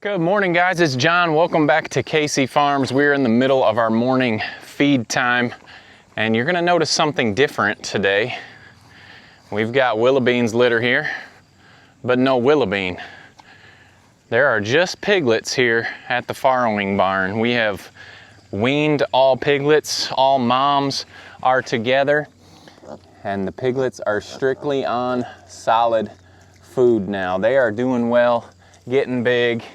Good morning, guys. It's John. Welcome back to KC Farms. We're in the middle of our morning feed time, and you're gonna notice something different today. We've got willow beans litter here, but no willow bean. There are just piglets here at the farrowing barn. We have weaned all piglets. All moms are together, and the piglets are strictly on solid food now. They are doing well, getting big,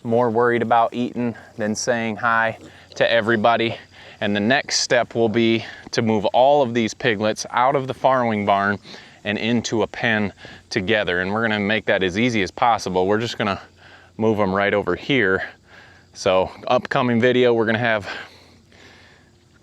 more worried about eating than saying hi to everybody. And the next step will be to move all of these piglets out of the farrowing barn and into a pen together. And we're gonna make that as easy as possible. We're just gonna move them right over here. So upcoming video, we're gonna have,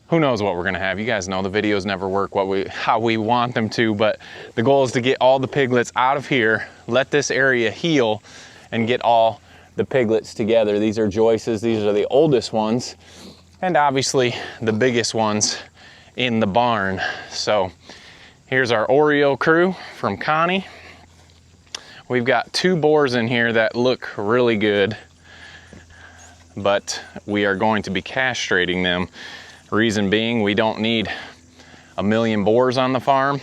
who knows what we're gonna have. You guys know the videos never work how we want them to, but the goal is to get all the piglets out of here, let this area heal, and get all the piglets together. These are Joyce's. These are the oldest ones, and obviously the biggest ones in the barn. So here's our Oreo crew from Connie. We've got 2 boars in here that look really good, but we are going to be castrating them. Reason being, we don't need a million boars on the farm,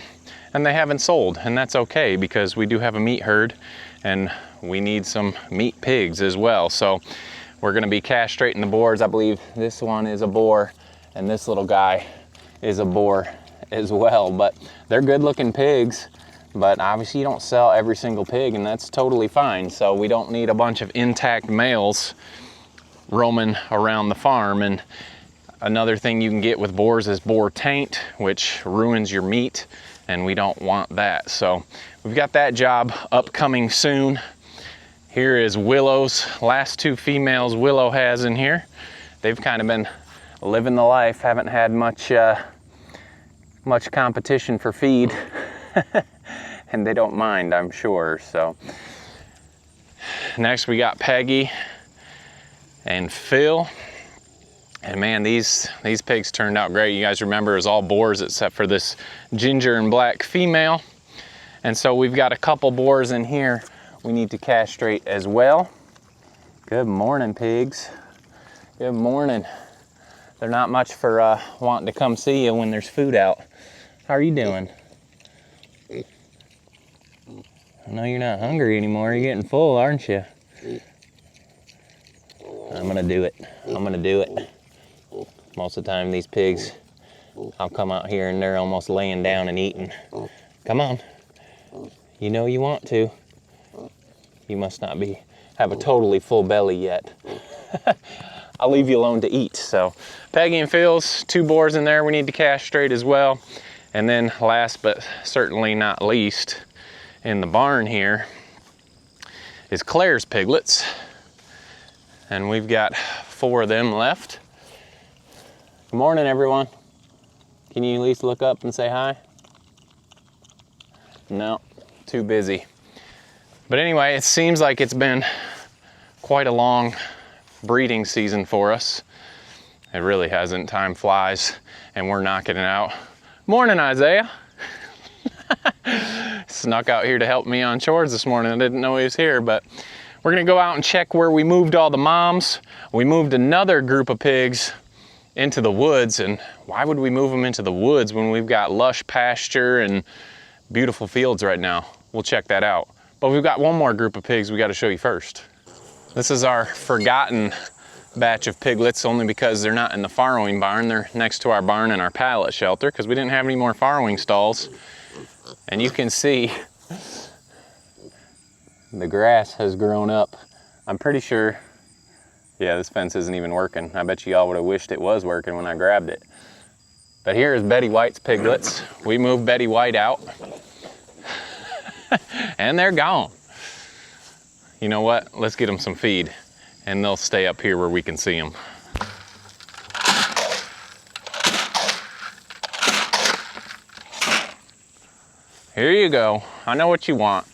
and they haven't sold, and that's okay because we do have a meat herd and we need some meat pigs as well. So we're gonna be castrating the boars. I believe this one is a boar and this little guy is a boar as well, but they're good looking pigs. But obviously you don't sell every single pig, and that's totally fine. So we don't need a bunch of intact males roaming around the farm. And another thing you can get with boars is boar taint, which ruins your meat, and we don't want that. So we've got that job upcoming soon. Here is Willow's last 2 females Willow has in here. They've kind of been living the life, haven't had much competition for feed. And they don't mind, I'm sure. So next we got Peggy and Phil. And man, these pigs turned out great. You guys remember, it was all boars except for this ginger and black female. And so we've got a couple boars in here we need to castrate as well. Good morning, pigs. Good morning. They're not much for wanting to come see you when there's food out. How are you doing? I know you're not hungry anymore. You're getting full, aren't you? I'm gonna do it. I'm gonna do it. Most of the time, these pigs, I'll come out here and they're almost laying down and eating. Come on. You know you want to. You must not have a totally full belly yet. I'll leave you alone to eat. So Peggy and Phil's 2 boars in there we need to castrate as well. And then last but certainly not least, in the barn here is Claire's piglets. And we've got 4 of them left. Good morning, everyone. Can you at least look up and say hi? No, too busy. But anyway, it seems like it's been quite a long breeding season for us. It really hasn't. Time flies and we're knocking it out. Morning, Isaiah. Snuck out here to help me on chores this morning. I didn't know he was here, but we're gonna go out and check where we moved all the moms. We moved another group of pigs into the woods, and why would we move them into the woods when we've got lush pasture and beautiful fields right now? We'll check that out. But we've got one more group of pigs we got to show you first. This is our forgotten batch of piglets, only because they're not in the farrowing barn. They're next to our barn and our pallet shelter because we didn't have any more farrowing stalls. And you can see the grass has grown up. I'm pretty sure, yeah, this fence isn't even working. I bet you all would have wished it was working when I grabbed it. But here is Betty White's piglets. We moved Betty White out. And they're gone. You know what? Let's get them some feed and they'll stay up here where we can see them. Here you go. I know what you want.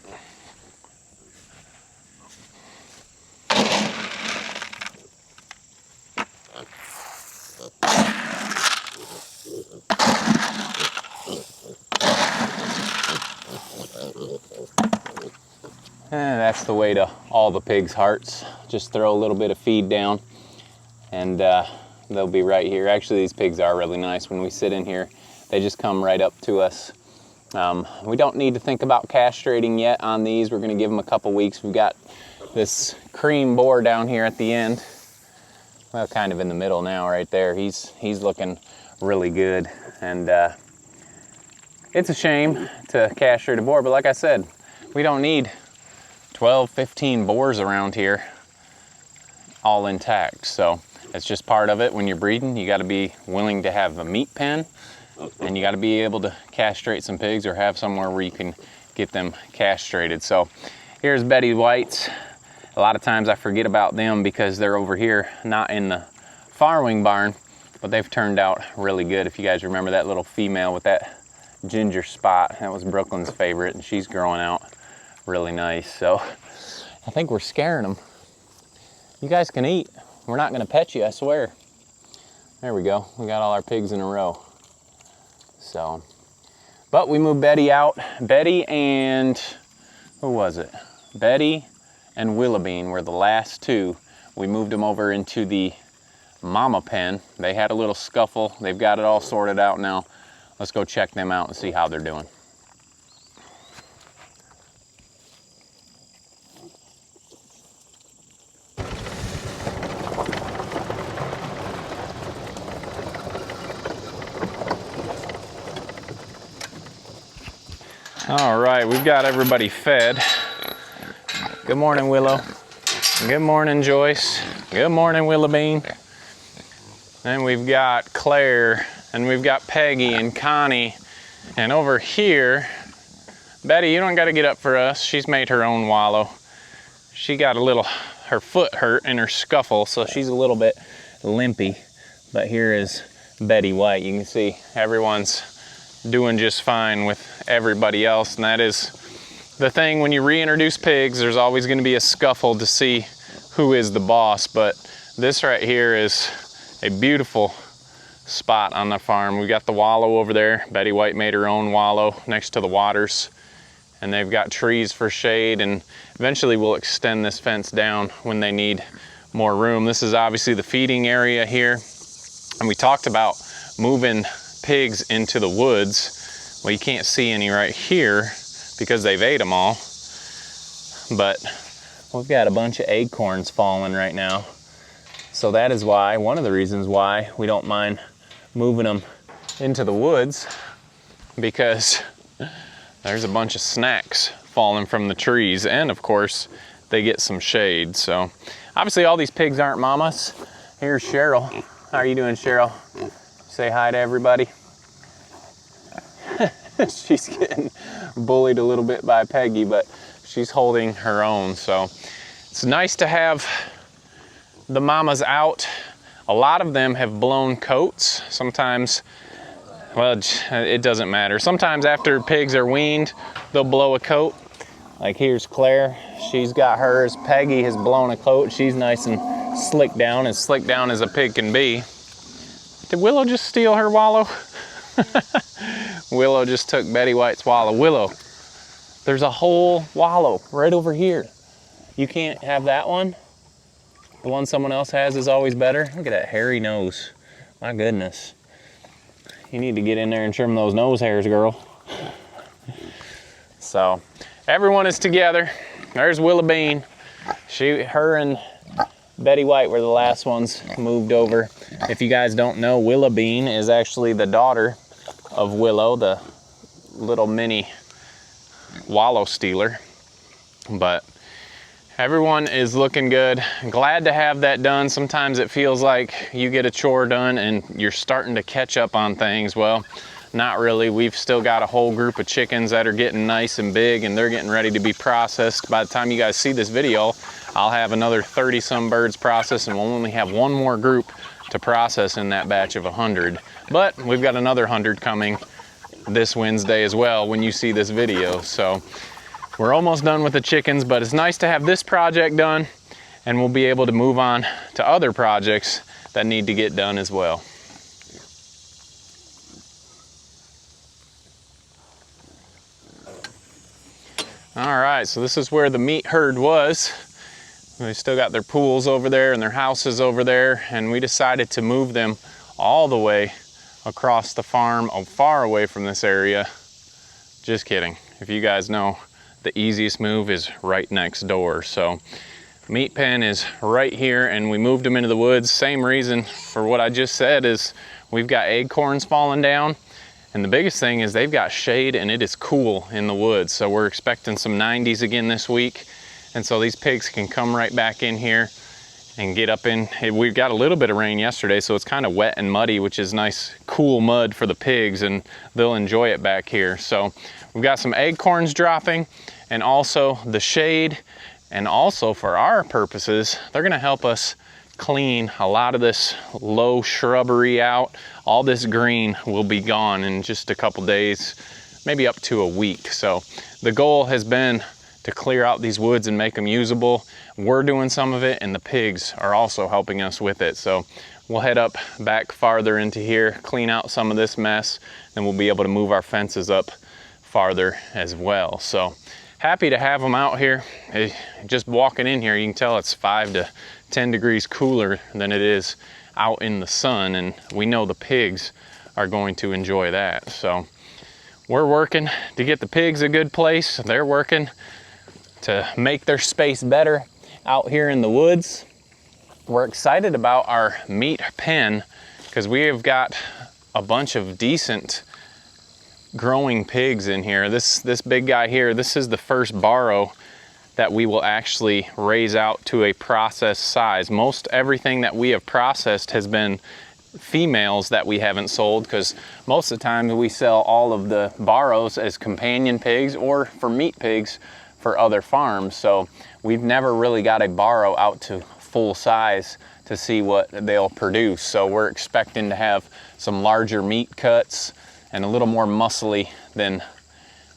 And that's the way to all the pigs' hearts. just throw a little bit of feed down, and they'll be right here. Actually, these pigs are really nice. When we sit in here, they just come right up to us. We don't need to think about castrating yet on these. We're gonna give them a couple weeks. We've got this cream boar down here at the end. Well, kind of in the middle now, right there. He's looking really good, and it's a shame to castrate a boar, but like I said, we don't need 12, 15 boars around here all intact. So it's just part of it. When you're breeding, you got to be willing to have a meat pen, and you got to be able to castrate some pigs or have somewhere where you can get them castrated. So here's Betty Whites. A lot of times I forget about them because they're over here, not in the farrowing barn, but they've turned out really good. If you guys remember that little female with that ginger spot, that was Brooklyn's favorite, and she's growing out really nice. So I think we're scaring them. You guys can eat. We're not gonna pet you, I swear. There we go. We got all our pigs in a row. So, but we moved Betty out. Betty and, who was it? Betty and Willoughbean were the last two. We moved them over into the mama pen. They had a little scuffle. They've got it all sorted out now. Let's go check them out and see how they're doing. All right, we've got everybody fed. Good morning, Willow. Good morning, Joyce. Good morning, Willoughbean. And we've got Claire, and we've got Peggy and Connie. And over here, Betty, you don't got to get up for us. She's made her own wallow. She got her foot hurt in her scuffle, so she's a little bit limpy. But here is Betty White. You can see everyone's doing just fine with everybody else, and that is the thing when you reintroduce pigs. There's always going to be a scuffle to see who is the boss, but this right here is a beautiful spot on the farm. We got the wallow over there. Betty White made her own wallow next to the waters, and they've got trees for shade, and eventually we'll extend this fence down when they need more room. This is obviously the feeding area here, and we talked about moving pigs into the woods. Well, you can't see any right here because they've ate them all, but we've got a bunch of acorns falling right now. So that is why, one of the reasons why we don't mind moving them into the woods, because there's a bunch of snacks falling from the trees, and of course they get some shade. So obviously all these pigs aren't mamas. Here's Cheryl. How are you doing, Cheryl? Say hi to everybody. She's getting bullied a little bit by Peggy, but she's holding her own. So it's nice to have the mamas out. A lot of them have blown coats. Sometimes, well, it doesn't matter. Sometimes after pigs are weaned, they'll blow a coat. Like here's Claire. She's got hers. Peggy has blown a coat. She's nice and slicked down as a pig can be. Did Willow just steal her wallow? Willow just took Betty White's wallow. Willow, there's a whole wallow right over here. You can't have that one? The one someone else has is always better? Look at that hairy nose. My goodness. You need to get in there and trim those nose hairs, girl. So, everyone is together. There's Willoughbean. Her and Betty White were the last ones moved over. If you guys don't know, Willoughbean is actually the daughter of Willow, the little mini wallow stealer. But everyone is looking good. Glad to have that done. Sometimes it feels like you get a chore done and you're starting to catch up on things. Well, not really. We've still got a whole group of chickens that are getting nice and big, and they're getting ready to be processed. By the time you guys see this video, I'll have another 30 some birds processed, and we'll only have one more group to process in that batch of 100. But we've got another 100 coming this Wednesday as well when you see this video. So we're almost done with the chickens, but it's nice to have this project done, and we'll be able to move on to other projects that need to get done as well. All right, so this is where the meat herd was. They still got their pools over there and their houses over there, and we decided to move them all the way across the farm, far away from this area. Just kidding. If you guys know, the easiest move is right next door. So meat pen is right here, and we moved them into the woods. Same reason for what I just said, is we've got acorns falling down, and the biggest thing is they've got shade and it is cool in the woods. So we're expecting some 90s again this week, and so these pigs can come right back in here and get up in. We got a little bit of rain yesterday, so it's kind of wet and muddy, which is nice, cool mud for the pigs, and they'll enjoy it back here. So we've got some acorns dropping, and also the shade, and also for our purposes, they're gonna help us clean a lot of this low shrubbery out. All this green will be gone in just a couple days, maybe up to a week. So the goal has been to clear out these woods and make them usable. We're doing some of it, and the pigs are also helping us with it. So we'll head up back farther into here, clean out some of this mess, then we'll be able to move our fences up farther as well. So happy to have them out here. Just walking in here, you can tell it's 5 to 10 degrees cooler than it is out in the sun, and we know the pigs are going to enjoy that. So we're working to get the pigs a good place. They're working to make their space better out here in the woods. We're excited about our meat pen because we have got a bunch of decent growing pigs in here. This big guy here, this is the first barrow that we will actually raise out to a processed size. Most everything that we have processed has been females that we haven't sold, because most of the time we sell all of the barrows as companion pigs or for meat pigs for other farms. So we've never really got a barrow out to full size to see what they'll produce. So we're expecting to have some larger meat cuts and a little more muscly than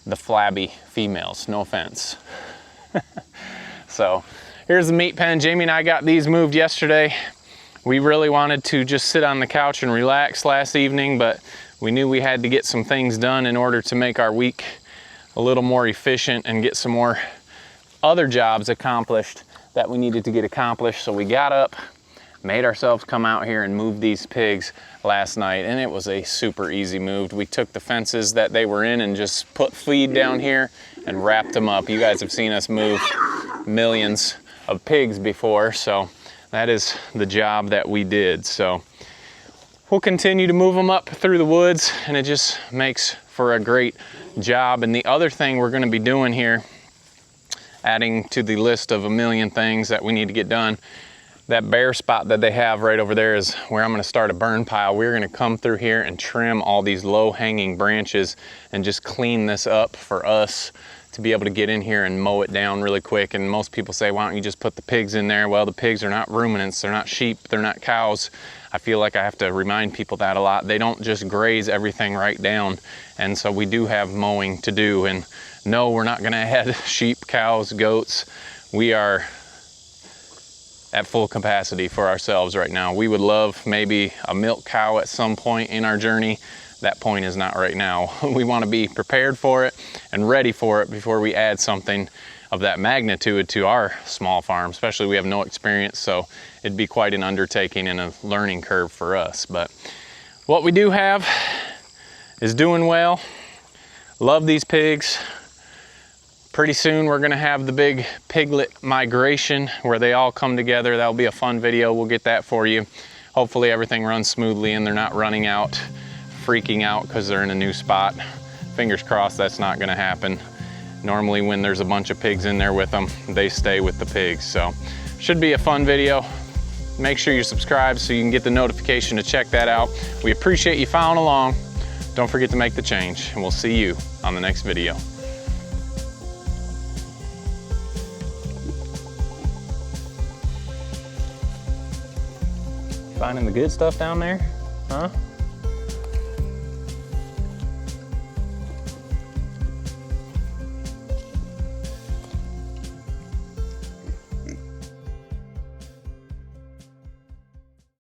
the flabby females, no offense. So here's the meat pen. Jamie and I got these moved yesterday. We really wanted to just sit on the couch and relax last evening, but we knew we had to get some things done in order to make our week a little more efficient and get some more other jobs accomplished that we needed to get accomplished. So we got up, made ourselves come out here and move these pigs last night, and it was a super easy move. We took the fences that they were in and just put feed down here and wrapped them up. You guys have seen us move millions of pigs before, so that is the job that we did. So we'll continue to move them up through the woods, and it just makes for a great job. And the other thing we're going to be doing here, adding to the list of a million things that we need to get done, that bare spot that they have right over there is where I'm going to start a burn pile. We're going to come through here and trim all these low hanging branches and just clean this up for us to be able to get in here and mow it down really quick. And most people say, why don't you just put the pigs in there? Well, the pigs are not ruminants, they're not sheep, they're not cows. I feel like I have to remind people that a lot. They don't just graze everything right down. And so we do have mowing to do. And no, we're not going to add sheep, cows, goats. We are at full capacity for ourselves right now. We would love maybe a milk cow at some point in our journey. That point is not right now. We want to be prepared for it and ready for it before we add something of that magnitude to our small farm, especially we have no experience, so it'd be quite an undertaking and a learning curve for us. But what we do have is doing well. Love these pigs. Pretty soon we're gonna have the big piglet migration where they all come together. That'll be a fun video. We'll get that for you. Hopefully everything runs smoothly and they're not running out, freaking out because they're in a new spot. Fingers crossed that's not gonna happen. Normally when there's a bunch of pigs in there with them, they stay with the pigs. So should be a fun video. Make sure you subscribe so you can get the notification to check that out. We appreciate you following along. Don't forget to make the change, and we'll see you on the next video. Finding the good stuff down there, huh?